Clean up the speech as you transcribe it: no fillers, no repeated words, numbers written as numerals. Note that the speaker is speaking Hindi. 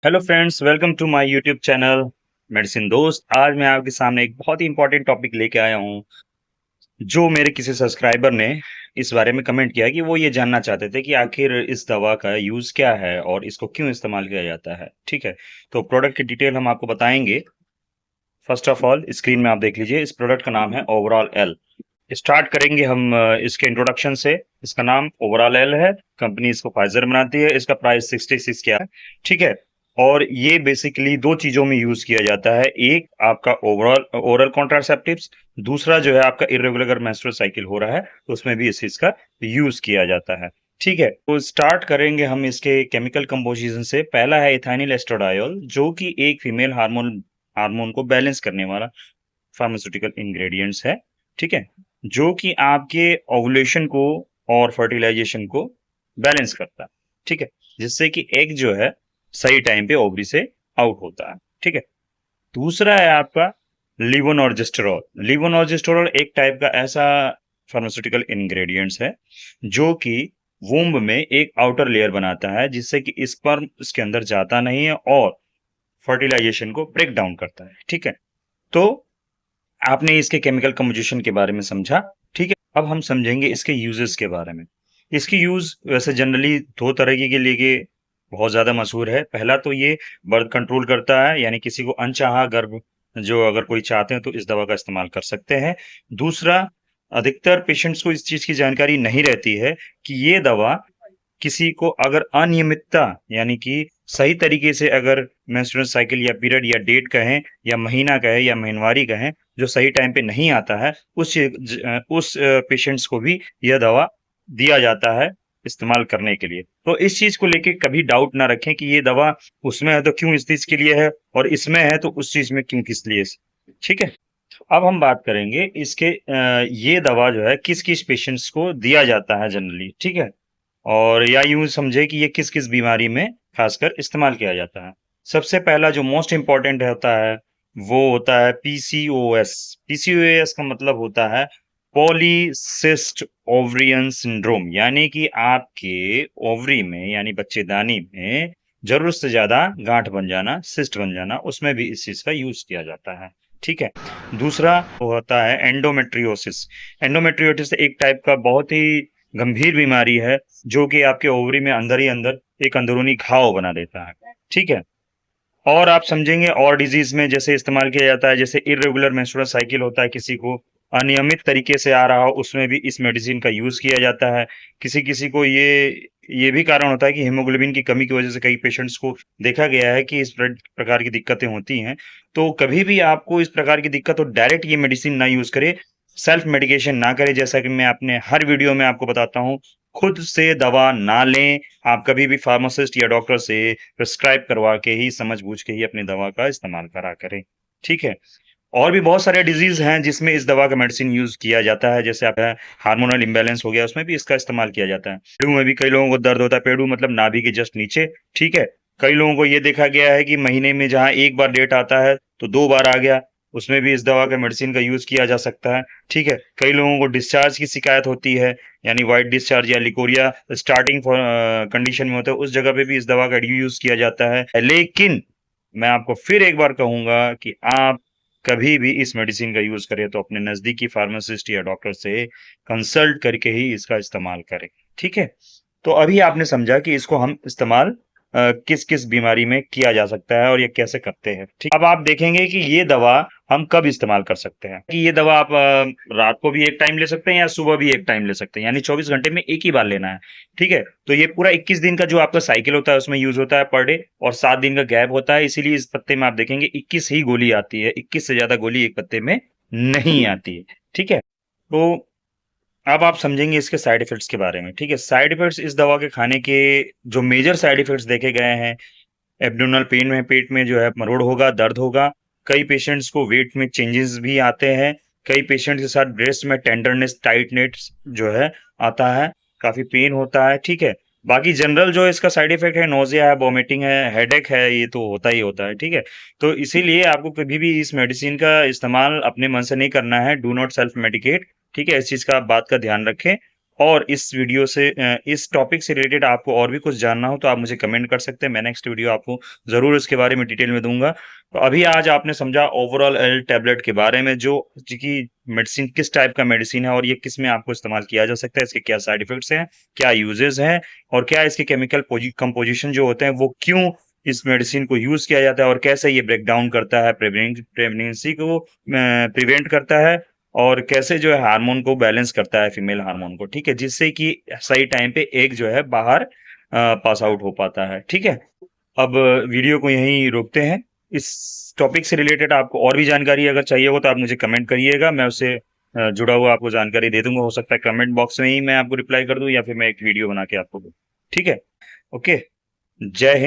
Hello friends, welcome to my YouTube channel medicine दोस्त। आज मैं आपके सामने एक बहुत ही इंपॉर्टेंट टॉपिक लेके आया हूँ, जो मेरे किसी सब्सक्राइबर ने इस बारे में कमेंट किया कि वो ये जानना चाहते थे कि आखिर इस दवा का यूज़ क्या है और इसको क्यों इस्तेमाल किया जाता है। ठीक है, तो प्रोडक्ट की डिटेल हम आपको बताएंगे। फर्स्ट ऑफ ऑल स्क्रीन में आप देख लीजिए, इस प्रोडक्ट का नाम है ओवरऑल एल। स्टार्ट करेंगे हम इसके इंट्रोडक्शन से। इसका नाम ओवरऑल एल है, कंपनी इसको फाइजर बनाती है, इसका प्राइस 66 क्या है। ठीक है, और ये बेसिकली दो चीजों में यूज किया जाता है। एक आपका ओवरऑल ओरल कॉन्ट्रासेप्टिव्स, दूसरा जो है आपका इरेगुलर अगर मेंस्ट्रुअल साइकिल हो रहा है तो उसमें भी इस चीज का यूज किया जाता है। ठीक है, तो स्टार्ट करेंगे हम इसके केमिकल कंपोजिशन से। पहला है इथाइनिल एस्ट्राडायोल, जो कि एक फीमेल हार्मोन हार्मोन को बैलेंस करने वाला फार्मास्यूटिकल इंग्रेडिएंट्स है। ठीक है, जो कि आपके ओवुलेशन को और फर्टिलाइजेशन को बैलेंस करता है। ठीक है, जिससे कि एग जो है सही टाइम पे ओवरी से आउट होता है। ठीक है, दूसरा है आपका लिवोनॉर्जेस्टेरॉल। लिवोनॉर्जेस्टेरॉल एक टाइप का ऐसा फार्मास्यूटिकल इंग्रेडिएंट्स है जो कि वूम्ब में एक आउटर लेयर बनाता है, जिससे कि स्पर्म इसके अंदर जाता नहीं है और फर्टिलाइजेशन को ब्रेक डाउन करता है। ठीक है, तो आपने इसके केमिकल कंपोजिशन के बारे में समझा। ठीक है, अब हम समझेंगे इसके यूजेस के बारे में। इसकी यूज वैसे जनरली दो तरीके के लिए बहुत ज्यादा मशहूर है। पहला तो ये बर्थ कंट्रोल करता है, यानी किसी को अनचाहा गर्भ जो अगर कोई चाहते हैं तो इस दवा का इस्तेमाल कर सकते हैं। दूसरा, अधिकतर पेशेंट्स को इस चीज की जानकारी नहीं रहती है कि ये दवा किसी को अगर अनियमितता, यानी कि सही तरीके से अगर मेंस्ट्रुअल साइकिल या पीरियड या डेट कहें या महीना कहें या महीनवारी कहें, जो सही टाइम पे नहीं आता है, उस पेशेंट्स को भी यह दवा दिया जाता है इस्तेमाल करने के लिए। तो इस चीज को लेके कभी डाउट ना रखें कि ये दवा उसमें है तो क्यों इस चीज के लिए है, और इसमें है तो उस चीज में क्यों किस लिए। ठीक है, अब हम बात करेंगे इसके ये दवा जो है किस किस पेशेंट्स को दिया जाता है जनरली। ठीक है, और या यूं समझे कि ये किस किस बीमारी में खासकर इस्तेमाल किया जाता है। सबसे पहला जो मोस्ट इम्पोर्टेंट होता है वो होता है पीसीओएस। पीसीओएस का मतलब होता है पॉलीसिस्ट ओवरियन सिंड्रोम, यानी कि आपके ओवरी में यानी बच्चेदानी में जरूरत से ज्यादा गांठ बन जाना, सिस्ट बन जाना, उसमें भी इस चीज का यूज किया जाता है। ठीक है, दूसरा होता है एंडोमेट्रियोसिस। एंडोमेट्रियोसिस एक टाइप का बहुत ही गंभीर बीमारी है, जो कि आपके ओवरी में अंदर ही अंदर एक अंदरूनी घाव बना देता है। ठीक है, और आप समझेंगे और डिजीज में जैसे इस्तेमाल किया जाता है, जैसे इरेगुलर मेंस्ट्रुअल साइकिल होता है, किसी को अनियमित तरीके से आ रहा हो, उसमें भी इस मेडिसिन का यूज किया जाता है। किसी किसी को ये भी कारण होता है कि हीमोग्लोबिन की कमी की वजह से कई पेशेंट्स को देखा गया है कि इस प्रकार की दिक्कतें होती हैं। तो कभी भी आपको इस प्रकार की दिक्कत हो, डायरेक्ट ये मेडिसिन ना यूज करें, सेल्फ मेडिकेशन ना करें। जैसा कि मैं अपने हर वीडियो में आपको बताता हूँ, खुद से दवा ना लें। आप कभी भी फार्मासिस्ट या डॉक्टर से प्रिस्क्राइब करवा के ही, समझ बूझ के ही अपनी दवा का इस्तेमाल करा करें। ठीक है, और भी बहुत सारे डिजीज हैं जिसमें इस दवा का मेडिसिन यूज किया जाता है। जैसे आप हार्मोनल इम्बैलेंस हो गया, उसमें भी इसका इस्तेमाल किया जाता है। पेड़ू में भी कई लोगों को दर्द होता है, पेड़ू मतलब नाभि के जस्ट नीचे। ठीक है, कई लोगों को ये देखा गया है कि महीने में जहां एक बार डेट आता है तो दो बार आ गया, उसमें भी इस दवा का मेडिसिन का यूज किया जा सकता है। ठीक है, कई लोगों को डिस्चार्ज की शिकायत होती है, यानी व्हाइट डिस्चार्ज या लिकोरिया स्टार्टिंग कंडीशन में होता है, उस जगह पे भी इस दवा का यूज किया जाता है। लेकिन मैं आपको फिर एक बार कहूंगा कि आप कभी भी इस मेडिसिन का यूज करें तो अपने नजदीकी फार्मासिस्ट या डॉक्टर से कंसल्ट करके ही इसका इस्तेमाल करें। ठीक है, तो अभी आपने समझा कि इसको हम इस्तेमाल किस किस बीमारी में किया जा सकता है और ये कैसे करते हैं। ठीक, अब आप देखेंगे कि ये दवा हम कब इस्तेमाल कर सकते हैं। कि ये दवा आप रात को भी एक टाइम ले सकते हैं या सुबह भी एक टाइम ले सकते हैं, यानी 24 घंटे में एक ही बार लेना है। ठीक है, तो ये पूरा 21 दिन का जो आपका साइकिल होता है उसमें यूज होता है पर डे, और 7 दिन का गैप होता है। इसीलिए इस पत्ते में आप देखेंगे 21 ही गोली आती है, 21 से ज्यादा गोली एक पत्ते में नहीं आती है। ठीक है, तो अब आप समझेंगे इसके साइड इफेक्ट्स के बारे में। ठीक है, साइड इफेक्ट्स इस दवा के खाने के जो मेजर साइड इफेक्ट्स देखे गए हैं, एब्डोमिनल पेन में पेट में जो है मरोड़ होगा, दर्द होगा। कई पेशेंट्स को वेट में चेंजेस भी आते हैं। कई पेशेंट्स के साथ ब्रेस्ट में टेंडरनेस, टाइटनेस जो है आता है, काफी पेन होता है। ठीक है, बाकी जनरल जो इसका साइड इफेक्ट है, नोजिया है, वॉमिटिंग है, हेडेक है, ये तो होता ही होता है। ठीक है, तो इसीलिए आपको कभी भी इस मेडिसिन का इस्तेमाल अपने मन से नहीं करना है। Do not self medicate. ठीक है, इस चीज का आप बात का ध्यान रखें। और इस वीडियो से इस टॉपिक से रिलेटेड आपको और भी कुछ जानना हो तो आप मुझे कमेंट कर सकते हैं। मैं नेक्स्ट वीडियो आपको ज़रूर इसके बारे में डिटेल में दूँगा। तो अभी आज आपने समझा ओवरऑल एल टैबलेट के बारे में, जो कि मेडिसिन किस टाइप का मेडिसिन है और ये किस में आपको इस्तेमाल किया जा सकता है, इसके क्या साइड इफ़ेक्ट्स हैं, क्या यूजेज़ हैं और क्या इसके केमिकल कंपोज़िशन जो होते हैं वो क्यों इस मेडिसिन को यूज़ किया जाता है और कैसे ये ब्रेक डाउन करता है, प्रेगनेंसी को प्रिवेंट करता है और कैसे जो है हार्मोन को बैलेंस करता है, फीमेल हार्मोन को, ठीक है? जिससे कि सही टाइम पे एग जो है बाहर पास आउट हो पाता है, ठीक है? अब वीडियो को यहीं रोकते हैं। इस टॉपिक से रिलेटेड आपको और भी जानकारी अगर चाहिए हो तो आप मुझे कमेंट करिएगा, मैं उससे जुड़ा हुआ आपको जानकारी दे दूँगा। हो सकता है कमेंट बॉक्स में ही मैं आपको रिप्लाई कर दूँ या फिर मैं एक वीडियो बना के आपको दूँ, ठीक है? ओके, जय हिंद।